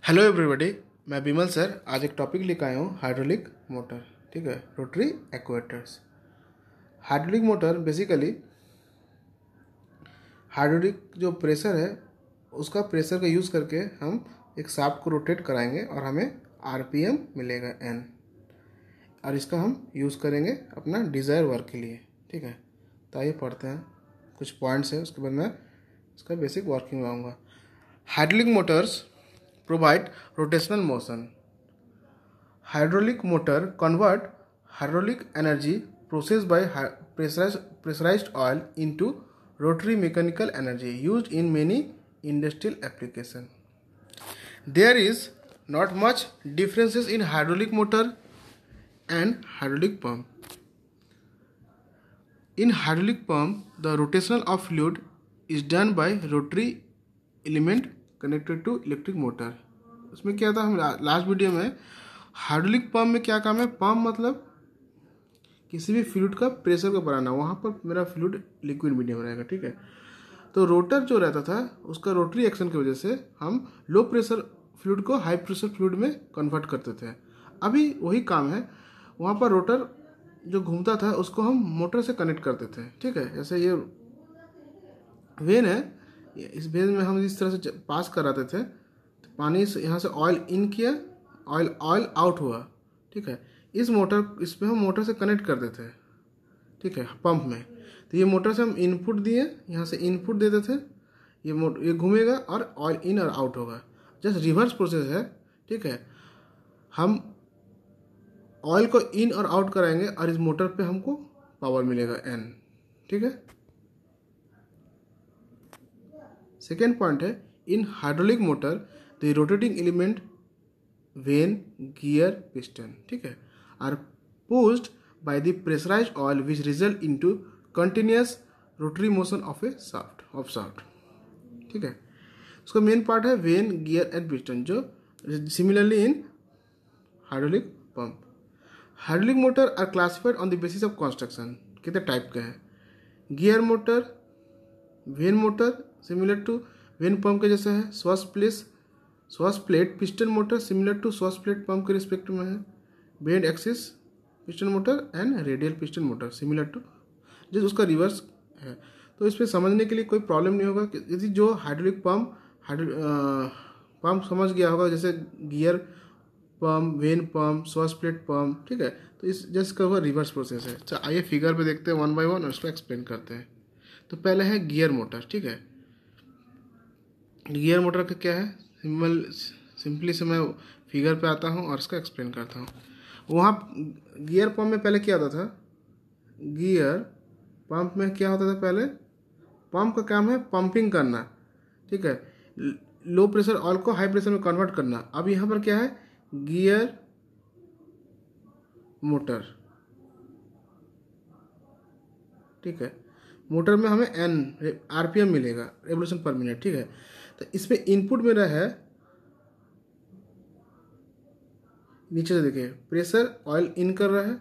Hello everybody, मैं विमल sir आज एक टॉपिक लेकर आया हूँ हाइड्रोलिक मोटर। ठीक है, rotary actuators. Hydraulic motor basically hydraulic जो प्रेशर है उसका प्रेशर का यूज़ करके हम एक शाफ्ट को रोटेट कराएंगे और हमें आरपीएम मिलेगा एन, और इसका हम यूज़ करेंगे अपना डिज़ायर वर्क के लिए। ठीक है, तो आइए पढ़ते हैं कुछ पॉइंट्स है, उसके बाद मैं इसका बेसिक वर्किंग आऊँगा। Hydraulic Motors provide rotational motion. Hydraulic motor convert hydraulic energy processed by pressurized oil into rotary mechanical energy used in many industrial applications. There is not much differences in hydraulic motor and hydraulic pump. In hydraulic pump, the rotation of fluid is done by rotary element connected to electric motor. उसमें क्या था, हम last video में hydraulic pump में क्या काम है, pump मतलब किसी भी फ्लूइड का प्रेशर को बढ़ाना, वहाँ पर मेरा फ्लूइड लिक्विड मीडियम रहेगा। ठीक है, तो रोटर जो रहता था उसका रोटरी एक्शन की वजह से हम लो प्रेशर फ्लूइड को हाई प्रेशर फ्लूइड में कन्वर्ट करते थे। अभी वही काम है, वहाँ पर रोटर जो घूमता था उसको हम मोटर से कनेक्ट करते थे। ठीक है, जैसे ये वेन है, इस वेन में हम इस तरह से पास कराते थे, तो पानी से यहाँ से ऑयल इन किया, ऑयल आउट हुआ। ठीक है, इसमें हम मोटर से कनेक्ट करते थे। ठीक है, पंप में तो ये मोटर से हम इनपुट दिए, यहाँ से इनपुट देते थे, ये घूमेगा और ऑयल इन और आउट होगा। जस्ट रिवर्स प्रोसेस है। ठीक है, हम ऑयल को इन और आउट कराएंगे और इस मोटर पे हमको पावर मिलेगा एन। ठीक है, सेकेंड पॉइंट है, in hydraulic motor the rotating element vane gear piston, ठीक है, are pushed by the pressurized oil which result into continuous rotary motion of shaft. ठीक है, उसका मेन पार्ट है वेन गियर एंड पिस्टन, जो similarly in hydraulic pump. Hydraulic motor are classified on the basis of construction. कितने type के हैं, gear motor, vane motor similar to vane pump के जैसा है, swash plate piston motor similar to swash plate pump के respect में है, bent axis piston motor and radial piston motor similar to, जो उसका रिवर्स है। तो इस पर समझने के लिए कोई प्रॉब्लम नहीं होगा। यदि जो हाइड्रोलिक पंप समझ गया होगा, जैसे गियर पंप, वेन पंप, स्वास प्लेट पंप, ठीक है, तो इस जिसका हुआ रिवर्स प्रोसेस है। अच्छा, आइए फिगर पे देखते हैं वन बाय वन और उसको एक्सप्लेन करते हैं। तो पहले है गियर मोटर। ठीक है, गियर मोटर का क्या है, सिंपली से मैं फिगर पे आता हूँ और इसका एक्सप्लेन करता हूँ। वहाँ गियर पंप में पहले क्या होता था, गियर पंप में क्या होता था, पहले पंप का काम है पंपिंग करना। ठीक है, लो प्रेशर ऑयल को हाई प्रेशर में कन्वर्ट करना। अब यहाँ पर क्या है, गियर मोटर। ठीक है, मोटर में हमें एन आरपीएम मिलेगा, रेवोल्यूशन पर मिनट। ठीक है, तो इसमें इनपुट मेरा है, नीचे से देखिए प्रेशर ऑयल इन कर रहा है।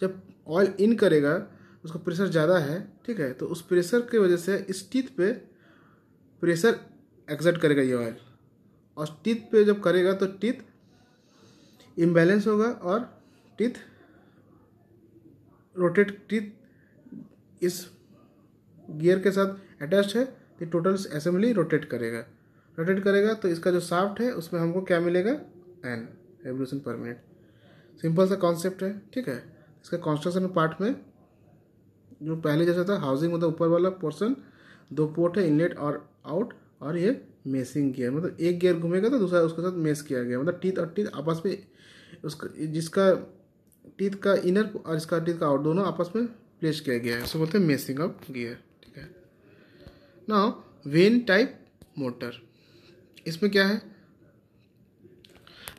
जब ऑयल इन करेगा उसका प्रेशर ज़्यादा है। ठीक है, तो उस प्रेशर की वजह से इस टीथ पे प्रेशर एक्सर्ट करेगा ये ऑयल, और टीथ पे जब करेगा तो टीथ इम्बैलेंस होगा और टीथ इस गियर के साथ अटैच्ड है, तो टोटल असेंबली रोटेट करेगा। तो इसका जो शाफ्ट है उसमें हमको क्या मिलेगा, एन, रेवोल्यूशन पर मिनट। सिंपल सा कॉन्सेप्ट है। ठीक है, इसका कंस्ट्रक्शन पार्ट में जो पहले जैसा था, हाउसिंग मतलब ऊपर वाला पोर्शन, दो पोर्ट है, इनलेट और आउट, और ये मेसिंग गियर, मतलब एक गियर घूमेगा तो दूसरा उसके साथ मेस किया गया, मतलब टीथ और टीथ आपस में, उसका जिसका टीथ का इनर और इसका टीथ का आउट दोनों आपस में प्लेस किया गया है, उसको बोलते हैं मेसिंग ऑफ गियर। ठीक है, नाउ वेन टाइप मोटर, इसमें क्या है,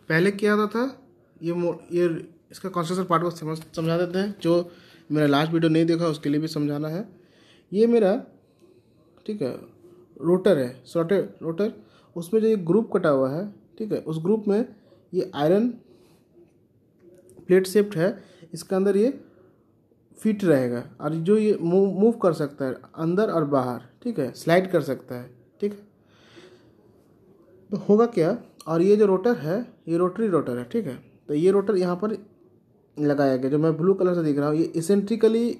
पहले क्या होता था, ये इसका कंस्ट्रक्शन पार्ट को समझा देते हैं। जो मेरा लास्ट वीडियो नहीं देखा उसके लिए भी समझाना है। ये मेरा, ठीक है, रोटर है, सॉर्टेड रोटर, उसमें जो ये ग्रुप कटा हुआ है, ठीक है, उस ग्रुप में ये आयरन प्लेट शेप्ड है, इसके अंदर ये फिट रहेगा, और जो ये मूव कर सकता है अंदर और बाहर। ठीक है, स्लाइड कर सकता है। ठीक है, तो होगा क्या, और ये जो रोटर है ये रोटरी रोटर है, ठीक है। तो ये रोटर यहाँ पर लगाया गया, जो मैं ब्लू कलर से दिख रहा हूँ, ये इसेंट्रिकली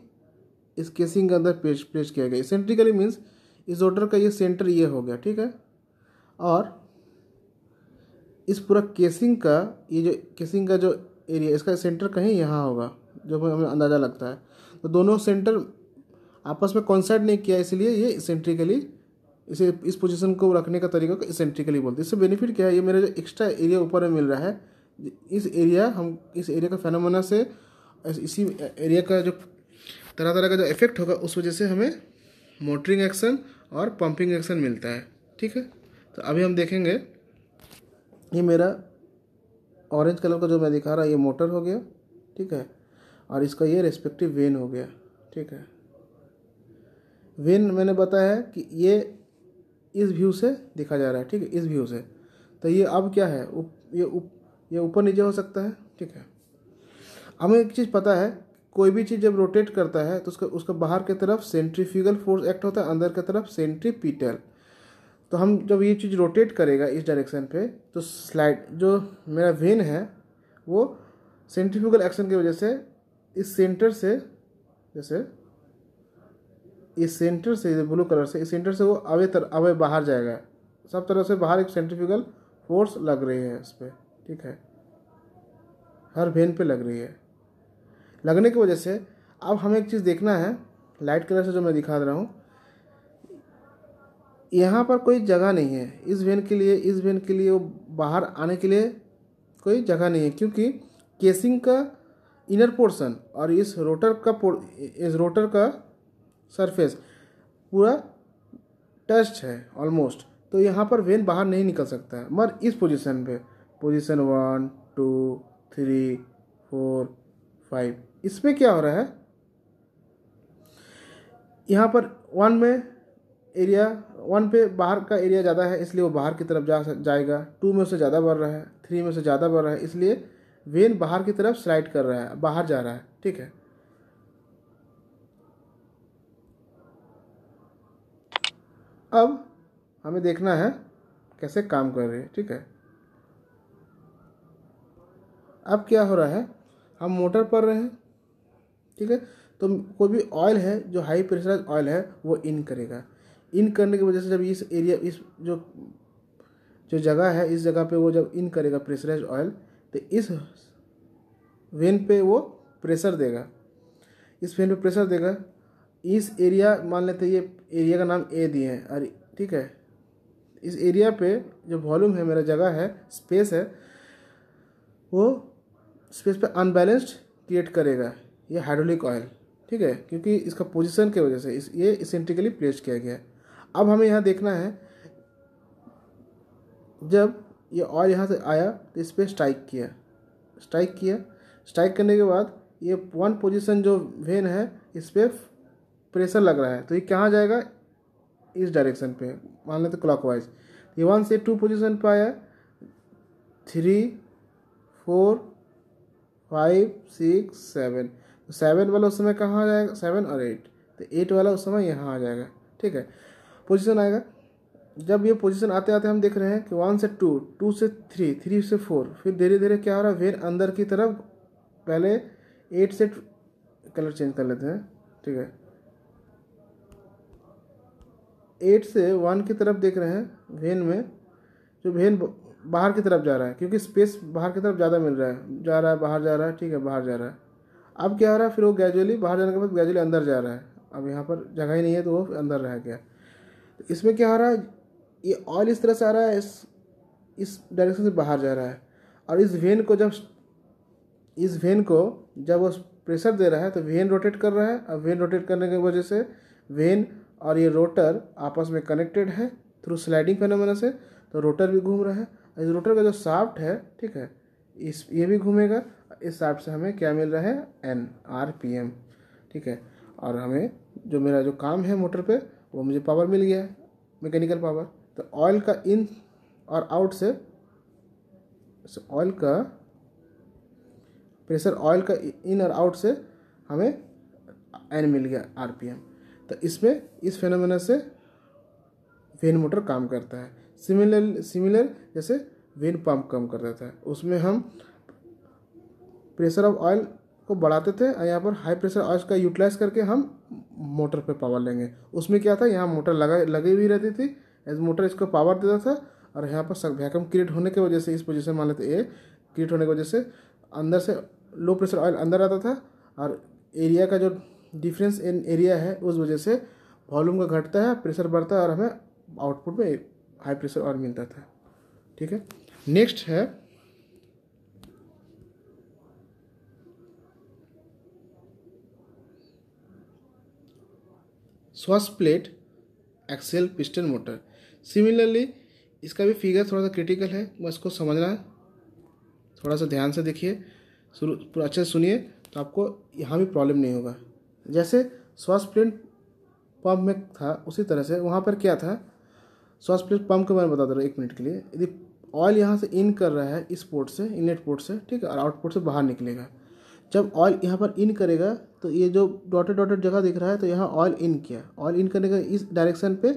इस केसिंग के अंदर प्लेस किया गया। इसेंट्रिकली मीन्स इस रोटर का ये सेंटर ये हो गया, ठीक है। और इस पूरा केसिंग का ये जो केसिंग का जो एरिया, इसका सेंटर कहीं यहाँ होगा, जो हमें अंदाज़ा लगता है। तो दोनों सेंटर आपस में कॉन्साइड नहीं किया, इसलिए ये इसेंट्रिकली, इसे इस पोजीशन को रखने का तरीका को इसेंट्रिकली बोलते हैं। इससे बेनिफिट क्या है, ये मेरा जो एक्स्ट्रा एरिया ऊपर में मिल रहा है, इस एरिया का फेनोमेना से, इसी एरिया का जो तरह तरह का जो इफेक्ट होगा, उस वजह से हमें मोटरिंग एक्शन और पंपिंग एक्शन मिलता है, ठीक है। तो अभी हम देखेंगे, ये मेरा ऑरेंज कलर का जो मैं दिखा रहा, ये मोटर हो गया, ठीक है। और इसका ये रेस्पेक्टिव वेन हो गया, ठीक है। वेन मैंने बताया कि ये इस व्यू से देखा जा रहा है, ठीक है, इस व्यू से। तो ये अब क्या है, ये ऊपर नीचे हो सकता है, ठीक है। हमें एक चीज़ पता है, कोई भी चीज़ जब रोटेट करता है तो उसका बाहर की तरफ सेंट्रीफ्यूगल फोर्स एक्ट होता है, अंदर की तरफ सेंट्रीपिटल। तो हम जब ये चीज़ रोटेट करेगा इस डायरेक्शन पे, तो स्लाइड जो मेरा वेन है वो सेंट्रीफ्यूगल एक्शन की वजह से इस सेंटर से, जैसे इस सेंटर से, ब्लू कलर से, इस सेंटर से वो अवे बाहर जाएगा, सब तरह से बाहर एक सेंट्रीफ्यूगल फोर्स लग रही है इस पर, ठीक है, हर वेन पे लग रही है। लगने की वजह से अब हमें एक चीज़ देखना है, लाइट कलर से जो मैं दिखा रहा हूँ, यहाँ पर कोई जगह नहीं है इस वेन के लिए वो बाहर आने के लिए कोई जगह नहीं है, क्योंकि केसिंग का इनर पोर्शन और इस रोटर का सरफेस पूरा टच्ड है ऑलमोस्ट। तो यहाँ पर वेन बाहर नहीं निकल सकता है, मगर इस पोजीशन पे, पोजीशन 1 2 3 4 5, इसमें क्या हो रहा है, यहाँ पर 1 पे बाहर का एरिया ज़्यादा है, इसलिए वो बाहर की तरफ जाएगा। 2 में उससे ज़्यादा बढ़ रहा है, 3 में से ज़्यादा बढ़ रहा है, इसलिए वेन बाहर की तरफ स्लाइड कर रहा है, बाहर जा रहा है, ठीक है। अब हमें देखना है कैसे काम कर रही है, ठीक है। अब क्या हो रहा है, हम मोटर पर रहे हैं, ठीक है। तो कोई भी ऑयल है जो हाई प्रेशराइज ऑयल है वो इन करेगा। इन करने की वजह से जब इस एरिया, इस जो जगह है, इस जगह पे वो जब इन करेगा प्रेशराइज ऑयल, तो इस वेन पे वो प्रेशर देगा, इस वेन पे प्रेशर देगा। इस एरिया, मान लेते हैं ये एरिया का नाम ए दिए हैं, और ठीक है, इस एरिया पे जो वॉल्यूम है, मेरा जगह है, स्पेस है, वो स्पेस पे अनबैलेंस्ड क्रिएट करेगा ये हाइड्रोलिक ऑयल, ठीक है, क्योंकि इसका पोजीशन की वजह से ये इसेंट्रिकली प्लेस किया गया है। अब हमें यहाँ देखना है, जब ये ऑयल यहाँ से आया तो इस पर स्ट्राइक किया, स्ट्राइक करने के बाद ये 1 पोजीशन जो वेन है, इस पर प्रेशर लग रहा है, तो ये कहाँ जाएगा, इस डायरेक्शन पे, मान लेते क्लॉकवाइज। ये 1 से 2 पोजीशन पे आया, 3 4 5 6 7, तो 7 वाला उस समय कहाँ आ जाएगा, 7 और 8, तो 8 वाला उस समय यहाँ आ जाएगा, ठीक है, पोजीशन आएगा। जब ये पोजीशन आते आते हम देख रहे हैं कि 1 से 2, 2 से 3, 3 से 4, फिर धीरे धीरे क्या हो रहा है, वेन अंदर की तरफ, पहले 8 से, कलर चेंज कर लेते हैं, ठीक है, 8 से 1 की तरफ देख रहे हैं वेन में, जो वेन बाहर की तरफ जा रहा है, क्योंकि स्पेस बाहर की तरफ ज़्यादा मिल रहा है, बाहर जा रहा है, ठीक है, बाहर जा रहा है। अब क्या हो रहा है, फिर वो ग्रेजुअली बाहर जाने के बाद ग्रेजुअली अंदर जा रहा है, अब यहाँ पर जगह ही नहीं है तो वो अंदर रह गया। तो इसमें क्या हो रहा है, ये ऑयल इस तरह से आ रहा है, इस डायरेक्शन से बाहर जा रहा है, और इस वेन को जब वो प्रेशर दे रहा है तो वेन रोटेट कर रहा है, और वेन रोटेट करने की वजह से वेन और ये रोटर आपस में कनेक्टेड है थ्रू स्लाइडिंग फेनोमेना से, तो रोटर भी घूम रहा है। इस रोटर का जो शाफ्ट है, ठीक है, ये भी घूमेगा, इस शाफ्ट से हमें क्या मिल रहा है, N RPM, ठीक है। और हमें जो मेरा जो काम है मोटर पे, वो मुझे पावर मिल गया है, मैकेनिकल पावर। तो ऑयल का इन और आउट से, ऑयल का प्रेशर, ऑयल का इन और आउट से हमें N मिल गया RPM। तो इसमें इस फेनोमेना से वेन मोटर काम करता है। सिमिलर जैसे वेन पंप काम करता था। उसमें हम प्रेशर ऑफ ऑयल को बढ़ाते थे और यहाँ पर हाई प्रेशर ऑयल का यूटिलाइज करके हम मोटर पे पावर लेंगे। उसमें क्या था, यहाँ मोटर लगी हुई रहती थी, एज मोटर इसको पावर देता था और यहाँ पर वैक्यूम क्रिएट होने की वजह से इस पोजीशन मान लेते ए क्रिएट होने की वजह से अंदर से लो प्रेशर ऑयल अंदर आता था और एरिया का जो डिफरेंस इन एरिया है उस वजह से वॉल्यूम का घटता है, प्रेशर बढ़ता है और हमें आउटपुट में हाई प्रेशर ऑयल मिलता था। ठीक है, नेक्स्ट है swash plate axial piston motor. Similarly इसका भी फिगर थोड़ा सा क्रिटिकल है, बस इसको समझना है, थोड़ा सा ध्यान से देखिए, शुरू पूरा अच्छे से सुनिए तो आपको यहाँ भी प्रॉब्लम नहीं होगा। जैसे स्वास प्लेट पंप में था उसी तरह से वहाँ पर क्या था, स्वास प्लेट पंप के बारे में बता दे रहा हूँ 1 मिनट के लिए। यदि ऑयल यहाँ से इन कर रहा है इस पोर्ट से, इनलेट पोर्ट से, ठीक है, और आउटपुट से बाहर निकलेगा। जब ऑयल यहाँ पर इन करेगा तो ये जो डॉटेड डॉटेड जगह दिख रहा है, तो यहाँ ऑयल इन किया, ऑयल इन करने का इस डायरेक्शन पे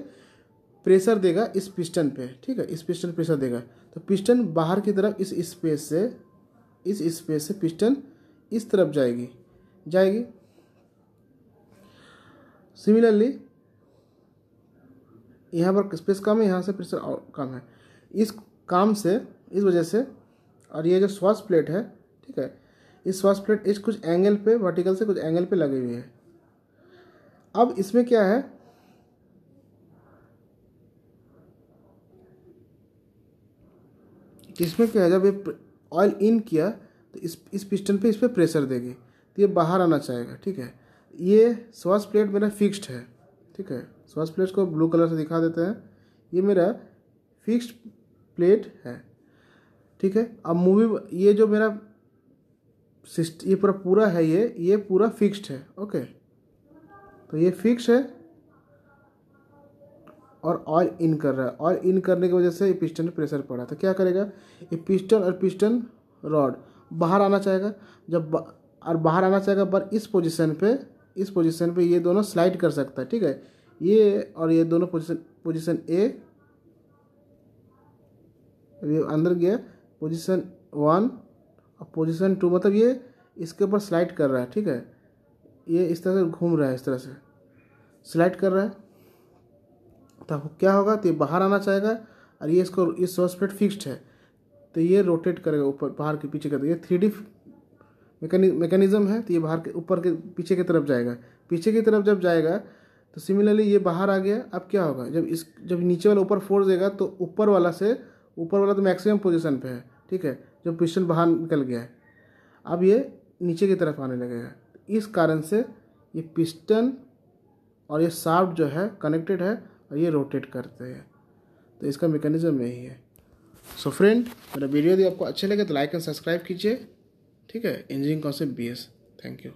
प्रेशर देगा इस पिस्टन पे, ठीक है, इस पिस्टन प्रेशर देगा तो पिस्टन बाहर की तरफ इस स्पेस से पिस्टन इस तरफ जाएगी। सिमिलरली यहाँ पर स्पेस कम है, यहाँ से प्रेशर कम है, इस वजह से, और ये जो स्वास प्लेट है, ठीक है, इस स्वास प्लेट इस कुछ एंगल पे, वर्टिकल से कुछ एंगल पे लगी हुई है। अब इसमें क्या है, जब ये ऑयल इन किया तो इस पिस्टन पे इस पर प्रेशर देगी तो ये बाहर आना चाहेगा। ठीक है, ये स्वास प्लेट मेरा फिक्स्ड है। ठीक है, स्वास प्लेट को ब्लू कलर से दिखा देते हैं, ये मेरा फिक्स्ड प्लेट है। ठीक है, अब मूवी ये जो मेरा ये पूरा है, ये पूरा फिक्स्ड है। ओके, तो ये फिक्स है और ऑयल इन कर रहा है, ऑयल इन करने की वजह से ये पिस्टन में प्रेशर पड़ा, तो क्या करेगा, ये पिस्टन और पिस्टन रॉड बाहर आना चाहेगा। बाहर आना चाहेगा पर इस पोजीशन पे ये दोनों स्लाइड कर सकता है। ठीक है, ये और ये दोनों पोजीशन ए, ये अंदर गया, पोजीशन 1 और पोजीशन 2, मतलब ये इसके ऊपर स्लाइड कर रहा है। ठीक है, ये इस तरह से घूम रहा है, इस तरह से स्लाइड कर रहा है, तो क्या होगा, तो ये बाहर आना चाहेगा और ये इस स्वास प्लेट फिक्स्ड है तो ये रोटेट करेगा ऊपर बाहर के पीछे कर, ये 3D मैकेनिज्म है, तो ये बाहर के ऊपर के पीछे की तरफ जाएगा। पीछे की तरफ जब जाएगा तो सिमिलरली ये बाहर आ गया। अब क्या होगा, जब नीचे वाला ऊपर फोर्स देगा तो ऊपर वाला तो मैक्सिमम पोजीशन पे है। ठीक है, जब पिस्टन बाहर निकल गया है, अब ये नीचे की तरफ आने लगेगा। इस कारण से ये पिस्टन और ये शाफ्ट जो है कनेक्टेड है और ये रोटेट करते हैं, तो इसका मैकेनिज्म यही है। सो फ्रेंड, मेरा वीडियो यदि आपको अच्छे लगे तो लाइक एंड सब्सक्राइब कीजिए। ठीक है, engineering concept BS। Thank you.